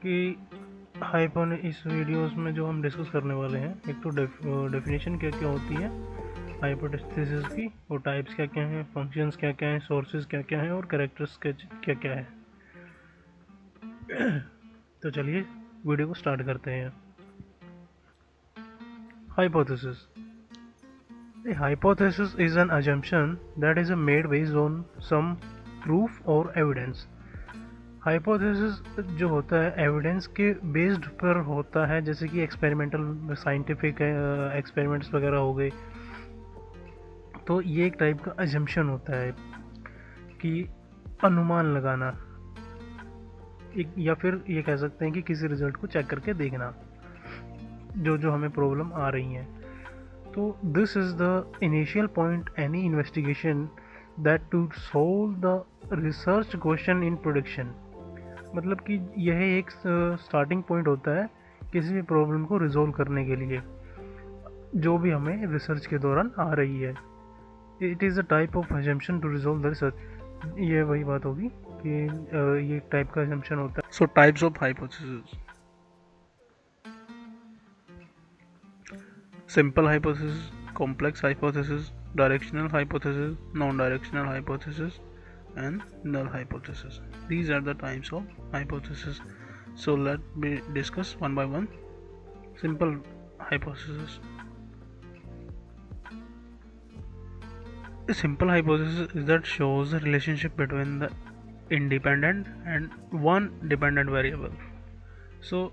कि इस वीडियोस में जो हम डिस्कस करने वाले हैं, एक तो डेफिनेशन क्या क्या होती है हाइपोथेसिस की, और टाइप्स क्या क्या हैं, फंक्शंस क्या क्या हैं, सोर्सेज क्या क्या हैं, और कैरेक्टर्स क्या क्या है। तो चलिए वीडियो को स्टार्ट करते हैं। Hypothesis. A hypothesis is an assumption that is made based on some proof or evidence. Hypothesis जो होता है एविडेंस के बेस्ड पर होता है, जैसे कि एक्सपेरिमेंटल साइंटिफिक एक्सपेरिमेंट्स वगैरह हो गए। तो ये एक टाइप का अजम्पशन होता है कि अनुमान लगाना, या फिर ये कह सकते हैं कि किसी रिजल्ट को चेक करके देखना जो हमें प्रॉब्लम आ रही है। तो this is the initial point any investigation that to solve the research question in production. मतलब कि यह एक स्टार्टिंग पॉइंट होता है किसी भी प्रॉब्लम को रिजोल्व करने के लिए जो भी हमें रिसर्च के दौरान आ रही है। It is a type of assumption to resolve the research. ये वही बात होगी कि ये एक टाइप का अजम्पशन होता है। सो types of hypothesis: simple hypothesis, complex hypothesis, directional hypothesis, non-directional hypothesis, and null hypothesis. These are the types of hypothesis. So let me discuss one by one. Simple hypothesis. A simple hypothesis is that shows the relationship between the independent and one dependent variable. So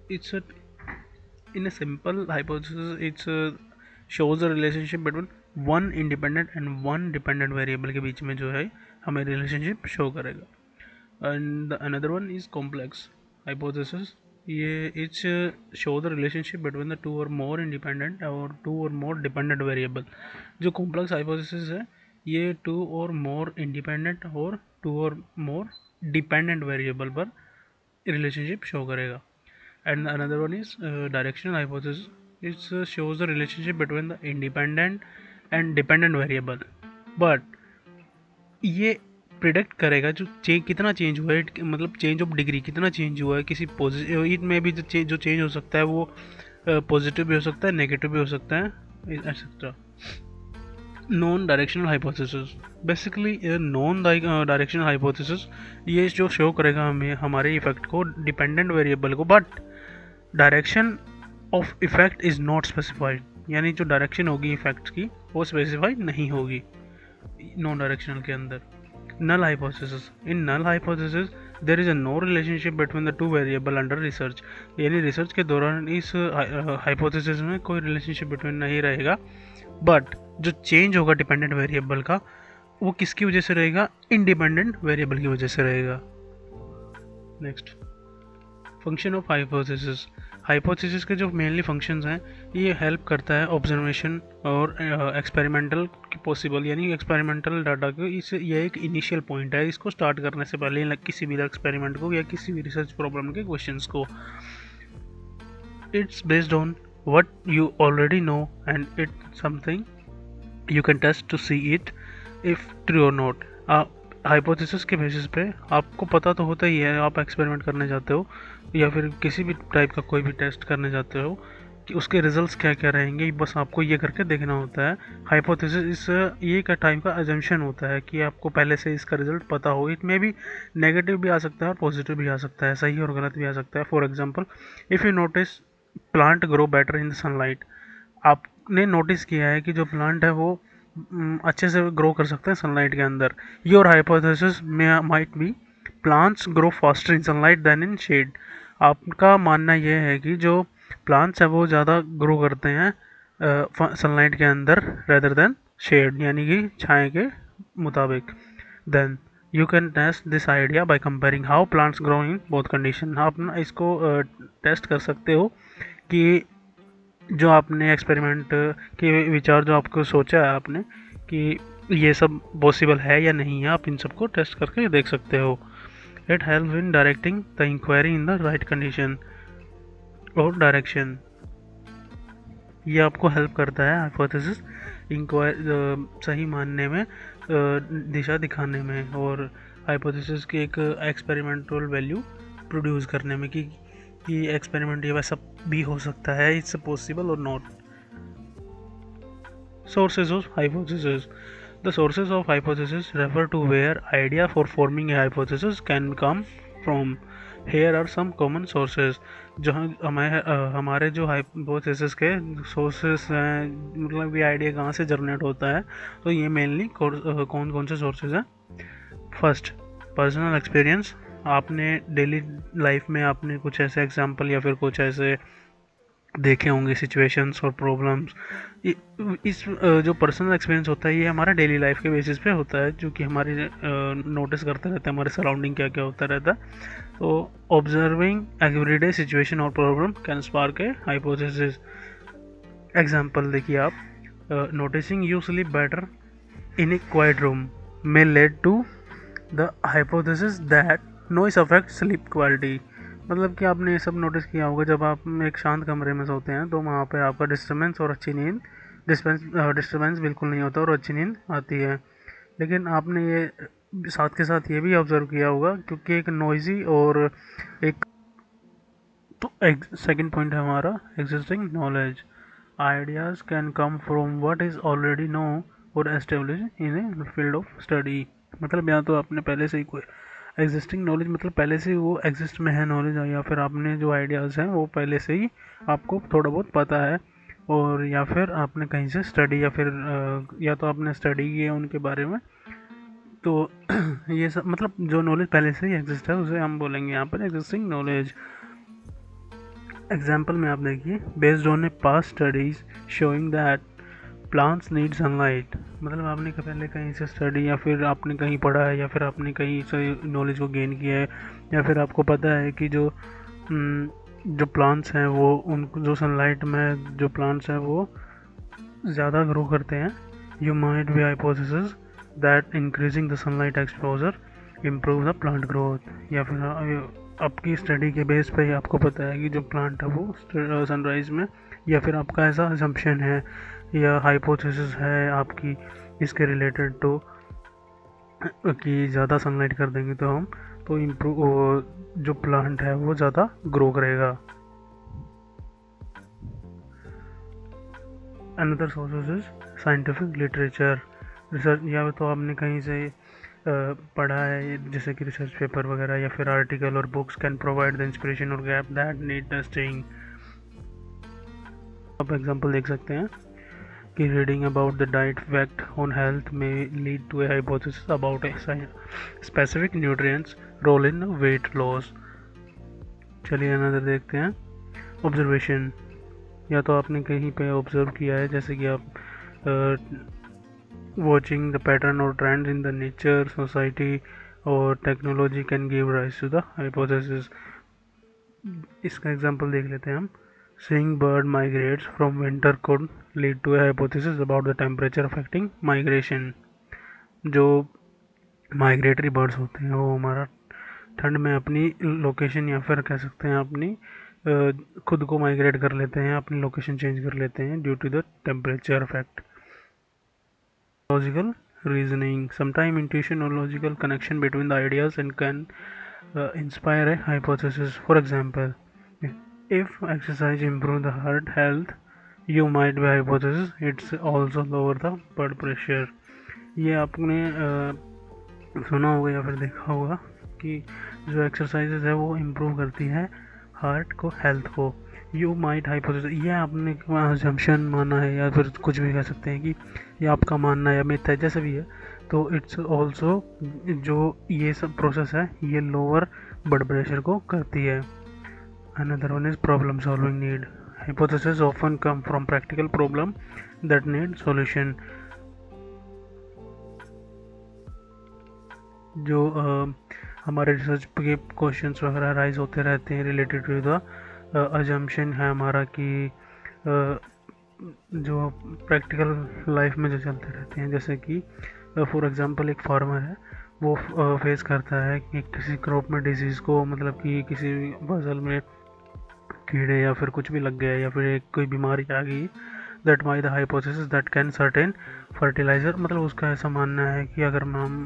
it's a in a simple hypothesis it shows the relationship between one independent and one dependent variable के बीच में जो है हमें relationship show करेगा। and another one is complex hypothesis. ये it show the relationship between the two or more independent और two or more dependent variable. जो complex hypothesis है ये two or more independent और two or more dependent variable पर relationship show करेगा। And another one is directional hypothesis. It shows the relationship between the independent and dependent variable, but ये predict करेगा जो कितना change हुआ है, मतलब चेंज ऑफ डिग्री कितना चेंज हुआ है किसी पॉजिटिव में भी। जो चेंज हो सकता है वो पॉजिटिव भी हो सकता है, नेगेटिव भी हो सकता है, etcetera. Non directional hypothesis, basically non directional hypothesis ये जो शो करेगा हमें हमारे इफेक्ट को, डिपेंडेंट वेरिएबल को, but direction of effect is not specified. यानी जो डायरेक्शन होगी इफेक्ट्स की वो स्पेसिफाइड नहीं होगी नॉन डायरेक्शनल के अंदर। Null hypothesis, in null hypothesis there is a no relationship between the two variable under research. यानी रिसर्च के दौरान इस हाइपोथेसिस में कोई रिलेशनशिप बिटवीन नहीं रहेगा, बट जो चेंज होगा डिपेंडेंट वेरिएबल का वो किसकी वजह से रहेगा, इंडिपेंडेंट वेरिएबल की वजह से रहेगा। Next, function of hypothesis. Hypothesis के जो मेनली फंक्शंस हैं ये हेल्प करता है ऑब्जर्वेशन और एक्सपेरिमेंटल पॉसिबल, यानी एक्सपेरिमेंटल डाटा को। इस ये एक इनिशियल पॉइंट है इसको स्टार्ट करने से पहले किसी भी एक्सपेरिमेंट को या किसी भी रिसर्च प्रॉब्लम के क्वेश्चंस को। It's based on what you already know and it's something you can test to see it if true or not. Hypothesis के बेसिस पे आपको पता तो होता ही है, आप एक्सपेरिमेंट करने जाते हो या फिर किसी भी टाइप का कोई भी टेस्ट करने जाते हो कि उसके रिजल्ट्स क्या क्या रहेंगे, बस आपको ये करके देखना होता है। हाइपोथेसिस इस ये का टाइप का अजम्पशन होता है कि आपको पहले से इसका रिजल्ट पता हो। इट में भी नेगेटिव भी आ सकता है और पॉजिटिव भी आ सकता है, सही और गलत भी आ सकता है। For example, if you notice plant grow better in the sunlight. आपने नोटिस किया है कि जो प्लांट है वो अच्छे से ग्रो कर सकते हैं सनलाइट के अंदर। Your hypothesis might be plants grow faster in sunlight than in shade. आपका मानना यह है कि जो प्लांट्स है वो ज़्यादा ग्रो करते हैं सनलाइट के अंदर रेदर देन शेड, यानी कि छाए के मुताबिक। Then you can test this idea by comparing how plants grow in both condition. आप ना इसको टेस्ट कर सकते हो कि जो आपने एक्सपेरिमेंट के विचार जो आपको सोचा है आपने कि ये सब पॉसिबल है या नहीं है, आप इन सबको टेस्ट करके देख सकते हो। It help in directing the inquiry in the right condition और डायरेक्शन। ये आपको हेल्प करता है हाइपोथेसिस सही मानने में, दिशा दिखाने में। और हाइपोथेसिस की एक एक्सपेरिमेंटल वैल्यू प्रोड्यूस करने में कि एक्सपेरिमेंट ये वैसा भी हो सकता है, इट्स पॉसिबल और not. Sources of hypothesis. The sources of hypothesis refer to where idea for forming a hypothesis can come from. Here are some common sources. जहाँ हमारे जो हाइपोथेसिस के सोर्सेस हैं, मतलब ये आइडिया कहाँ से जनरेट होता है, तो ये मेनली कौन कौन से सोर्सेज हैं. First, personal experience. आपने डेली लाइफ में आपने कुछ ऐसे एग्जाम्पल या फिर कुछ ऐसे देखे होंगे सिचुएशंस और प्रॉब्लम्स. इस जो पर्सनल एक्सपीरियंस होता है ये हमारा डेली लाइफ के बेसिस पे होता है, जो कि हमारे नोटिस करते रहते हैं हमारे सराउंडिंग क्या क्या होता रहता है. तो ऑब्जर्विंग एवरीडे सिचुएशन और problem can spark a hypothesis. Example देखिए आप, noticing you sleep better in a quiet room may lead to the hypothesis that noise affect sleep quality. मतलब कि आपने ये सब नोटिस किया होगा, जब आप एक शांत कमरे में सोते हैं तो वहाँ पे आपका डिस्टर्बेंस और अच्छी नींद डिस्टर्बेंस बिल्कुल नहीं होता और अच्छी नींद आती है. लेकिन आपने ये साथ के साथ ये भी ऑब्जर्व किया होगा, क्योंकि एक नॉइजी और एक तो सेकंड पॉइंट है हमारा existing knowledge. Ideas can come from what is already known or establish in a field of study. मतलब या तो आपने पहले से ही कोई एग्जिस्टिंग नॉलेज, मतलब पहले से वो एग्जिस्ट में है नॉलेज, या फिर आपने जो आइडियाज़ हैं वो पहले से ही आपको थोड़ा बहुत पता है, और या फिर आपने कहीं से स्टडी या फिर या तो आपने स्टडी की है उनके बारे में. तो ये सब मतलब जो नॉलेज पहले से ही एग्जिस्ट है उसे हम बोलेंगे यहाँ पर एग्जिस्टिंग नॉलेज. एग्जाम्पल में आप देखिए, based on A past studies showing that plants need sunlight. मतलब आपने पहले कहीं से स्टडी या फिर आपने कहीं पढ़ा है या फिर आपने कहीं से नॉलेज को गेन किया है, या फिर आपको पता है कि जो प्लांट्स हैं वो उनको जो सनलाइट में जो प्लांट्स हैं वो ज़्यादा ग्रो करते हैं. You might be hypothesis that increasing the sunlight exposure improve the plant growth. या फिर आपकी स्टडी के बेस पे ही आपको पता है कि जो प्लांट है वो सनराइज में, या फिर आपका ऐसा असम्पशन है या हाइपोथेसिस है आपकी इसके रिलेटेड, तो कि ज़्यादा सनलाइट कर देंगे तो हम तो इम्प्रूव जो प्लांट है वो ज़्यादा ग्रो करेगा. Another sources is scientific literature. Research, या तो आपने कहीं से पढ़ा है जैसे कि रिसर्च पेपर वगैरह या फिर article or books can provide the inspiration or gap that need testing. आप एग्जांपल देख सकते हैं कि reading about the diet effect on health may lead to a hypothesis about a specific nutrient's role in weight loss. चलिए another देखते हैं, observation. या तो आपने कहीं पे ऑब्जर्व किया है, जैसे कि आप watching the pattern or trends in the nature, society or technology can give rise to the hypothesis. इसका एग्जांपल देख लेते हैं हम. Seeing bird migrates from winter could lead to a hypothesis about the temperature affecting migration. जो migratory birds होते हैं वो हमारा ठंड में अपनी लोकेशन या फिर कह सकते हैं अपनी खुद को माइग्रेट कर लेते हैं, अपनी लोकेशन चेंज कर लेते हैं due to the temperature effect. Logical reasoning. Sometimes intuition or logical connection between the ideas and can inspire a hypothesis. For example, if exercise improve the heart health, you might be hypothesis it's also lower the blood pressure. ये आपने सुना होगा या फिर देखा होगा कि जो एक्सरसाइजेज है वो इम्प्रूव करती है हार्ट को, हेल्थ को. यू माइट हाइपोथेसिस, ये आपने असम्पशन माना है या फिर कुछ भी कह सकते हैं कि ये आपका मानना है या मिथ है, जैसे भी है. तो इट्स ऑल्सो जो ये सब प्रोसेस है ये लोअर ब्लड प्रेशर को करती है. Another one is problem solving need. Hypothesis often come from practical problem that need solution. जो हमारे रिसर्च के क्वेश्चंस वगैरह राइज होते रहते हैं रिलेटेड टू द अजम्पशन है हमारा कि जो प्रैक्टिकल लाइफ में जो चलते रहते हैं, जैसे कि फॉर एग्जांपल एक फार्मर है वो फेस करता है कि किसी क्रॉप में डिजीज़ को, मतलब कि किसी फसल में कीड़े या फिर कुछ भी लग गया या फिर एक कोई बीमारी आ गई, that my the hypothesis that can certain fertiliser. मतलब उसका ऐसा मानना है कि अगर हम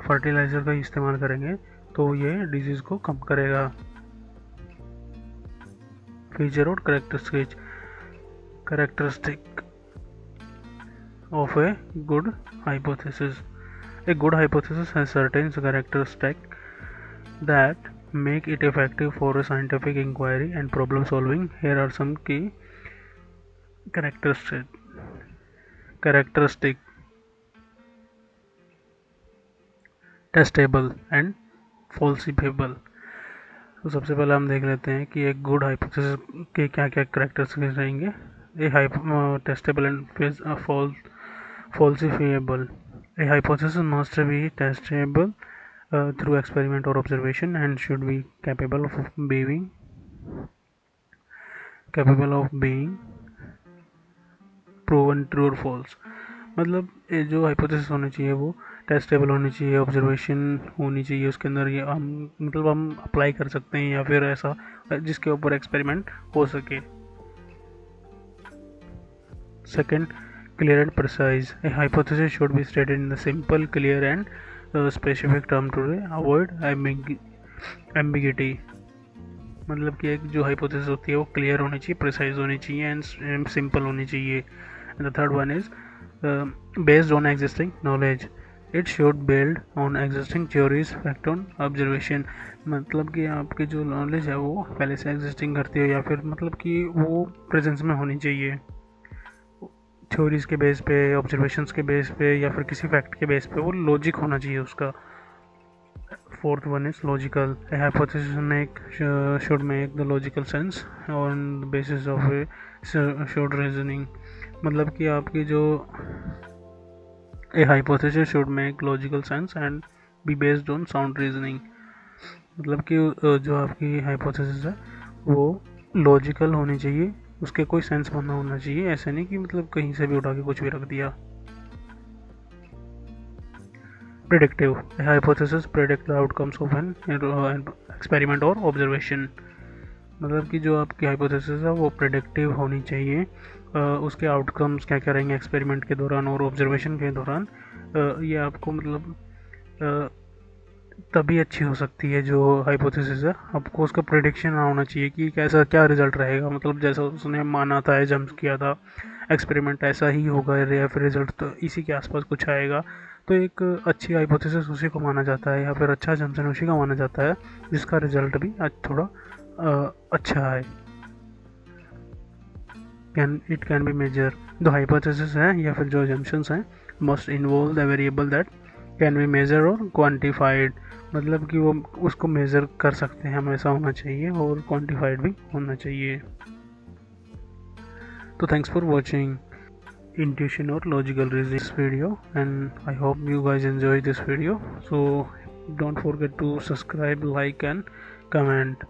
फर्टिलाइज़र का इस्तेमाल करेंगे तो ये डिजीज़ को कम करेगा। फीचर और characteristic of a good hypothesis. A good hypothesis has certain characteristics that make it effective for a scientific inquiry and problem solving. Here are some key characteristic testable and falsifiable. तो सबसे पहले हम देख लेते हैं कि एक गुड हाइपोथेसिस के क्या क्या करेक्टरिस्टिक्स रहेंगे। A testable and falsifiable. A hypothesis must be testable through experiment or observation and should be capable of being proven true or false. मतलब ये जो हाइपोथेसिस होनी चाहिए वो टेस्टेबल होनी चाहिए, ऑब्जर्वेशन होनी चाहिए उसके अंदर, ये हम अप्लाई कर सकते हैं या फिर ऐसा जिसके ऊपर एक्सपेरिमेंट हो सके। Second, clear and precise. A hypothesis should be stated in the simple, clear and specific term to avoid ambiguity. मतलब कि एक जो हाइपोथेसिस होती है वो क्लियर होनी चाहिए, प्रिसाइज होनी चाहिए एंड सिंपल होनी चाहिए। And the third one is based on existing knowledge. It should build on existing theories, fact on observation. मतलब कि आपकी जो नॉलेज है वो पहले से एग्जिस्टिंग करती है या फिर मतलब कि वो प्रेजेंस में होनी चाहिए, थ्योरीज़ के बेस पे, ऑब्जर्वेशंस के बेस पे या फिर किसी फैक्ट के बेस पे, वो लॉजिक होना चाहिए उसका। Fourth one is logical. A hypothesis should make the logical sense on the basis of A short reasoning. मतलब कि आपकी जो ए hypothesis should make logical sense and be based on sound reasoning. मतलब कि जो आपकी हाइपोथेसिस है वो लॉजिकल होनी चाहिए, उसके कोई सेंस बनना होना चाहिए, ऐसे नहीं कि मतलब कहीं से भी उठा के कुछ भी रख दिया। Predictive. Hypothesis predict the outcomes of an experiment और ऑब्जर्वेशन. मतलब कि जो आपकी हाइपोथेसिस है वो प्रेडिक्टिव होनी चाहिए, उसके आउटकम्स क्या क्या रहेंगे एक्सपेरिमेंट के दौरान और ऑब्जर्वेशन के दौरान, ये आपको मतलब तभी अच्छी हो सकती है जो हाइपोथेसिस है। आपको उसका प्रेडिक्शन होना चाहिए कि कैसा क्या रिजल्ट रहेगा, मतलब जैसा उसने माना था, जम्प किया था एक्सपेरिमेंट ऐसा ही होगा या फिर रिजल्ट तो इसी के आसपास कुछ आएगा। तो एक अच्छी हाइपोथेसिस उसी को माना जाता है या फिर अच्छा जम्पसन उसी का माना जाता है जिसका रिजल्ट भी थोड़ा अच्छा है। It can be measure. जो हाइपोथेसिस है या फिर जो जम्पशंस हैं must involve the variable that can be measure और क्वान्टिफाइड. मतलब कि वो उसको मेज़र कर सकते हैं, हमेशा होना चाहिए और क्वान्टिफाइड भी होना चाहिए। तो thanks for watching intuition or logical reasoning this video, and I hope you guys enjoy this video. So don't forget to subscribe, like and comment.